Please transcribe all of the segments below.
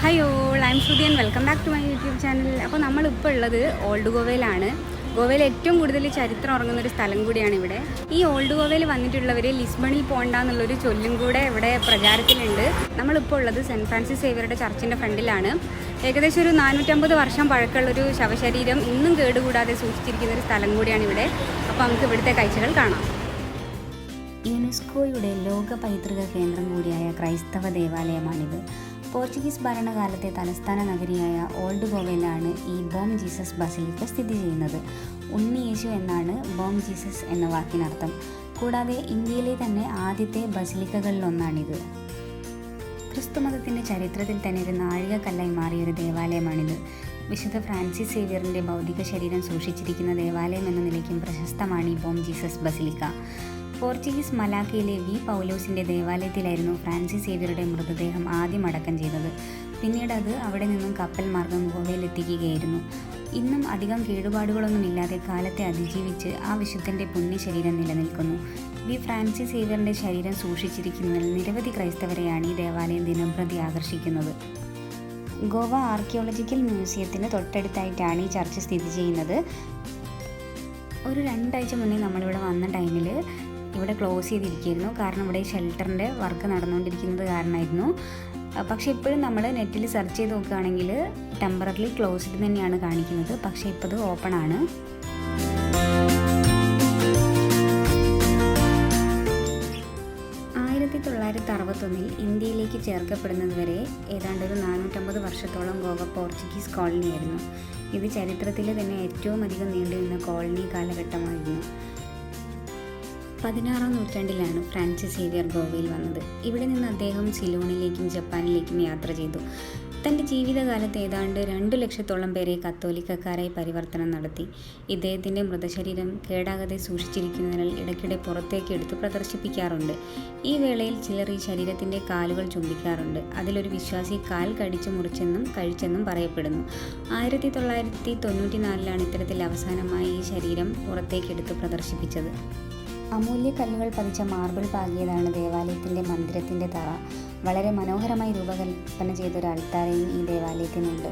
Hi all, I'm Shruti and welcome back to my YouTube channel. അപ്പോൾ നമ്മളിപ്പോൾ ഉള്ളത് old ഗോവയിലാണ്. ഗോവയിൽ ഏറ്റവും കൂടുതൽ ചരിത്രം ഉറങ്ങുന്നൊരു സ്ഥലം കൂടിയാണ് ഇവിടെ. ഈ ഓൾഡ് ഗോവയിൽ വന്നിട്ടുള്ളവർ ലിസ്ബണിൽ പോകണ്ട എന്നുള്ളൊരു ചൊല്ലും കൂടെ ഇവിടെ പ്രചാരത്തിലുണ്ട്. നമ്മളിപ്പോൾ ഉള്ളത് സെൻറ്റ് ഫ്രാൻസിസ് സേവിയറുടെ ചർച്ചിൻ്റെ ഫ്രണ്ടിലാണ്. ഏകദേശം ഒരു 450 വർഷം പഴക്കമുള്ളൊരു ശവശരീരം ഇന്നും കേടുകൂടാതെ സൂക്ഷിച്ചിരിക്കുന്ന ഒരു സ്ഥലം കൂടിയാണ് ഇവിടെ. അപ്പോൾ നമുക്ക് ഇവിടുത്തെ കാഴ്ചകൾ കാണാം. യുനെസ്കോയുടെ ലോക പൈതൃക കേന്ദ്രം കൂടിയായ ക്രൈസ്തവ ദേവാലയമാണിത്. പോർച്ചുഗീസ് ഭരണകാലത്തെ തലസ്ഥാന നഗരിയായ ഓൾഡ് ഗോവയിലാണ് ഈ ബോം ജീസസ് ബസിലിക്ക സ്ഥിതി ചെയ്യുന്നത്. ഉണ്ണിയേശു എന്നാണ് ബോം ജീസസ് എന്ന വാക്കിനർത്ഥം. കൂടാതെ ഇന്ത്യയിലെ തന്നെ ആദ്യത്തെ ബസിലിക്കകളിലൊന്നാണിത്. ക്രിസ്തുമതത്തിൻ്റെ ചരിത്രത്തിൽ തന്നെ ഒരു നാഴികക്കല്ലായി മാറിയൊരു ദേവാലയമാണിത്. വിശുദ്ധ ഫ്രാൻസിസ് സേവിയറിൻ്റെ ഭൗതിക ശരീരം സൂക്ഷിച്ചിരിക്കുന്ന ദേവാലയം എന്ന നിലയ്ക്കും പ്രശസ്തമാണ് ഈ ബോം ജീസസ് ബസിലിക്ക. പോർച്ചുഗീസ് മലാക്കയിലെ വി പൗലോസിൻ്റെ ദേവാലയത്തിലായിരുന്നു ഫ്രാൻസിസ് സേവിയറുടെ മൃതദേഹം ആദ്യം അടക്കം ചെയ്തത്. പിന്നീട് അത് അവിടെ നിന്നും കപ്പൽ മാർഗം ഗോവയിലെത്തിക്കുകയായിരുന്നു. ഇന്നും അധികം കേടുപാടുകളൊന്നുമില്ലാതെ കാലത്തെ അതിജീവിച്ച് ആ വിശുദ്ധൻ്റെ പുണ്യശരീരം നിലനിൽക്കുന്നു. വി ഫ്രാൻസിസ് സേവിയറിൻ്റെ ശരീരം സൂക്ഷിച്ചിരിക്കുന്നതിൽ നിരവധി ക്രൈസ്തവരെയാണ് ഈ ദേവാലയം ദിനംപ്രതി ആകർഷിക്കുന്നത്. ഗോവ ആർക്കിയോളജിക്കൽ മ്യൂസിയത്തിന് തൊട്ടടുത്തായിട്ടാണ് ഈ ചർച്ച് സ്ഥിതി ചെയ്യുന്നത്. ഒരു 2 ആഴ്ച മുന്നേ നമ്മളിവിടെ വന്ന ടൈമിൽ ഇവിടെ ക്ലോസ് ചെയ്തിരിക്കുകയായിരുന്നു. കാരണം ഇവിടെ ഷെൽട്ടറിൻ്റെ വർക്ക് നടന്നുകൊണ്ടിരിക്കുന്നത് കാരണമായിരുന്നു. പക്ഷേ ഇപ്പോഴും നമ്മൾ നെറ്റിൽ സെർച്ച് ചെയ്ത് നോക്കുകയാണെങ്കിൽ ടെമ്പററി ക്ലോസ്ഡ് തന്നെയാണ് കാണിക്കുന്നത്. പക്ഷേ ഇപ്പോൾ ഇത് ഓപ്പൺ ആണ്. ഇന്ത്യയിലേക്ക് ചേർക്കപ്പെടുന്നതുവരെ ഏതാണ്ട് ഒരു 450 വർഷത്തോളം ഗോവ പോർച്ചുഗീസ് കോളനിയായിരുന്നു. ഇത് ചരിത്രത്തിൽ തന്നെ ഏറ്റവും അധികം നീണ്ടുനിന്ന കോളനി കാലഘട്ടമായിരുന്നു. 16ാം നൂറ്റാണ്ടിലാണ് ഫ്രാൻസിസ് സേവിയർ ഗോവയിൽ വന്നത്. ഇവിടെ നിന്ന് അദ്ദേഹം സിലോണിലേക്കും ജപ്പാനിലേക്കും യാത്ര ചെയ്തു. തൻ്റെ ജീവിതകാലത്ത് ഏതാണ്ട് 2 ലക്ഷത്തോളം പേരെ കത്തോലിക്കക്കാരായി പരിവർത്തനം നടത്തി. ഇദ്ദേഹത്തിൻ്റെ മൃതശരീരം കേടാകാതെ സൂക്ഷിച്ചിരിക്കുന്നതിനാൽ ഇടയ്ക്കിടെ പുറത്തേക്ക് എടുത്ത് പ്രദർശിപ്പിക്കാറുണ്ട്. ഈ വേളയിൽ ചിലർ ഈ ശരീരത്തിൻ്റെ കാലുകൾ ചുംബിക്കാറുണ്ട്. അതിലൊരു വിശ്വാസി കാൽ കടിച്ചു മുറിച്ചെന്നും കഴിച്ചെന്നും പറയപ്പെടുന്നു. 1994 ഇത്തരത്തിൽ അവസാനമായി ഈ ശരീരം പുറത്തേക്കെടുത്ത് പ്രദർശിപ്പിച്ചത്. അമൂല്യ കല്ലുകൾ പതിച്ച മാർബിൾ പാകിയതാണ് ദേവാലയത്തിൻ്റെ മന്ദിരത്തിൻ്റെ തറ. വളരെ മനോഹരമായി രൂപകൽപ്പന ചെയ്തൊരു അൾത്താരയും ഈ ദേവാലയത്തിനുണ്ട്.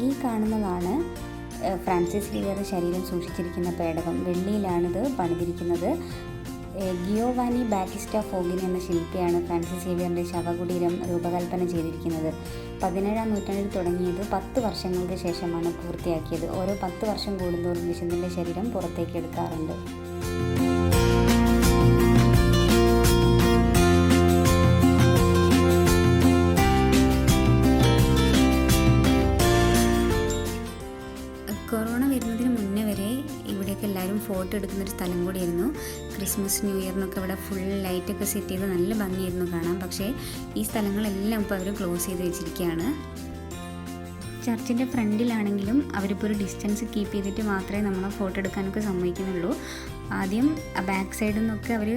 ഈ കാണുന്നതാണ് ഫ്രാൻസിസ് സേവിയർ ശരീരം സൂക്ഷിച്ചിരിക്കുന്ന പേടകം. വെള്ളിയിലാണിത് പണിതിരിക്കുന്നത്. ഗിയോവാനി ബാറ്റിസ്റ്റ ഫോഗിൻ എന്ന ശില്പിയാണ് ഫ്രാൻസിസ് സേവിയറിൻ്റെ ശവകുടീരം രൂപകൽപ്പന ചെയ്തിരിക്കുന്നത്. 17ാം നൂറ്റാണ്ടിൽ തുടങ്ങിയത് 10 വർഷങ്ങൾക്ക് ശേഷമാണ് പൂർത്തിയാക്കിയത്. ഓരോ 10 വർഷം കൂടുന്തോറും വിശുദ്ധൻ്റെ ശരീരം പുറത്തേക്ക് എടുക്കാറുണ്ട്. കൊറോണ വരുന്നതിന് മുന്നേ വരെ ഇവിടെയൊക്കെ എല്ലാവരും ഫോട്ടോ എടുക്കുന്നൊരു സ്ഥലം കൂടിയായിരുന്നു. ക്രിസ്മസ് ന്യൂ ഇയറിനൊക്കെ ഇവിടെ ഫുൾ ലൈറ്റൊക്കെ സെറ്റ് ചെയ്ത് നല്ല ഭംഗിയായിരുന്നു കാണാൻ. പക്ഷേ ഈ സ്ഥലങ്ങളെല്ലാം ഇപ്പോൾ അവർ ക്ലോസ് ചെയ്ത് വെച്ചിരിക്കുകയാണ്. ചർച്ചിൻ്റെ ഫ്രണ്ടിലാണെങ്കിലും അവരിപ്പോൾ ഒരു ഡിസ്റ്റൻസ് കീപ്പ് ചെയ്തിട്ട് മാത്രമേ നമ്മളെ ഫോട്ടോ എടുക്കാനൊക്കെ സമ്മതിക്കുന്നുള്ളൂ. ആദ്യം ബാക്ക് സൈഡിൽ നിന്നൊക്കെ അവർ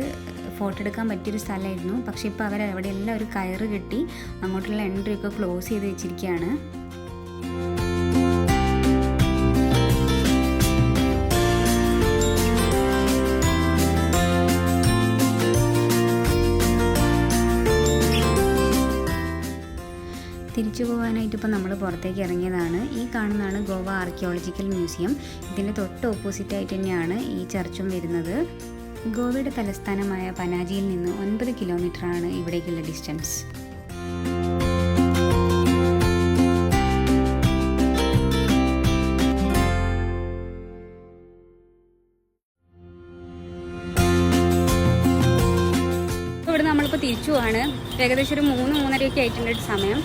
ഫോട്ടോ എടുക്കാൻ പറ്റിയൊരു സ്ഥലമായിരുന്നു. പക്ഷേ ഇപ്പോൾ അവർ അവിടെ എല്ലാം ഒരു കയറ് കെട്ടി അങ്ങോട്ടുള്ള എൻട്രി ഒക്കെ ക്ലോസ് ചെയ്ത് വെച്ചിരിക്കുകയാണ്. തിരിച്ചു പോകാനായിട്ട് ഇപ്പോൾ നമ്മൾ പുറത്തേക്ക് ഇറങ്ങിയതാണ്. ഈ കാണുന്നതാണ് ഗോവ ആർക്കിയോളജിക്കൽ മ്യൂസിയം. ഇതിൻ്റെ തൊട്ട് ഓപ്പോസിറ്റായിട്ട് തന്നെയാണ് ഈ ചർച്ചും വരുന്നത്. ഗോവയുടെ തലസ്ഥാനമായ പനാജിയിൽ നിന്ന് 9 കിലോമീറ്ററാണ് ഇവിടേക്കുള്ള ഡിസ്റ്റൻസ്. ഇവിടെ നമ്മളിപ്പോൾ തിരിച്ചു പോവാണ്. ഏകദേശം ഒരു 3-3:30 ആയിട്ടുണ്ട് സമയം.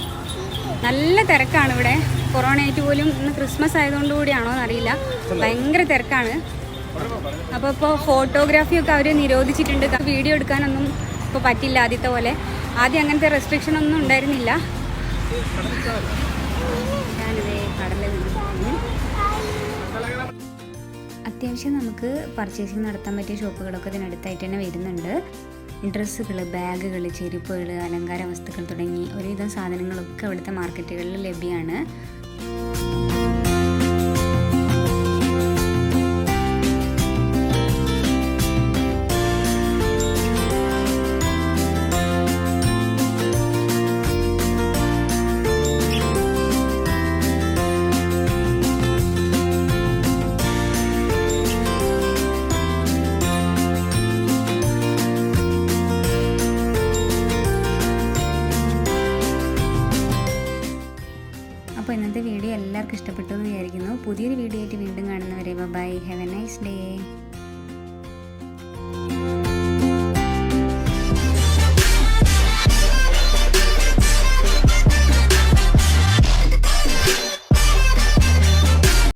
നല്ല തിരക്കാണ് ഇവിടെ. കൊറോണ ആയിട്ട് പോലും ഇന്ന് ക്രിസ്മസ് ആയതുകൊണ്ട് കൂടിയാണോ എന്നറിയില്ല, ഭയങ്കര തിരക്കാണ്. അപ്പോൾ ഫോട്ടോഗ്രാഫിയൊക്കെ അവർ നിരോധിച്ചിട്ടുണ്ട്. വീഡിയോ എടുക്കാനൊന്നും ഇപ്പോൾ പറ്റില്ല ആദ്യത്തെ പോലെ. ആദ്യം അങ്ങനത്തെ റെസ്ട്രിക്ഷൻ ഒന്നും ഉണ്ടായിരുന്നില്ല. ഞാനിതേ കടലിൽ നിന്ന് അത്യാവശ്യം നമുക്ക് പർച്ചേസിങ് നടത്താൻ പറ്റിയ ഷോപ്പുകളൊക്കെ ഇതിനടുത്തായിട്ട് തന്നെ വരുന്നുണ്ട്. ഡ്രസ്സുകൾ, ബാഗുകൾ, ചെരുപ്പുകൾ, അലങ്കാര വസ്തുക്കൾ തുടങ്ങി ഒരുവിധം സാധനങ്ങളൊക്കെ അവിടുത്തെ മാർക്കറ്റുകളിൽ ലഭ്യമാണ്. അപ്പോൾ ഇന്നത്തെ വീഡിയോ എല്ലാവർക്കും ഇഷ്ടപ്പെട്ടു എന്ന് വിചാരിക്കുന്നു. പുതിയൊരു വീഡിയോ ആയിട്ട് വീണ്ടും കാണുന്നവരെ bye, have a nice day.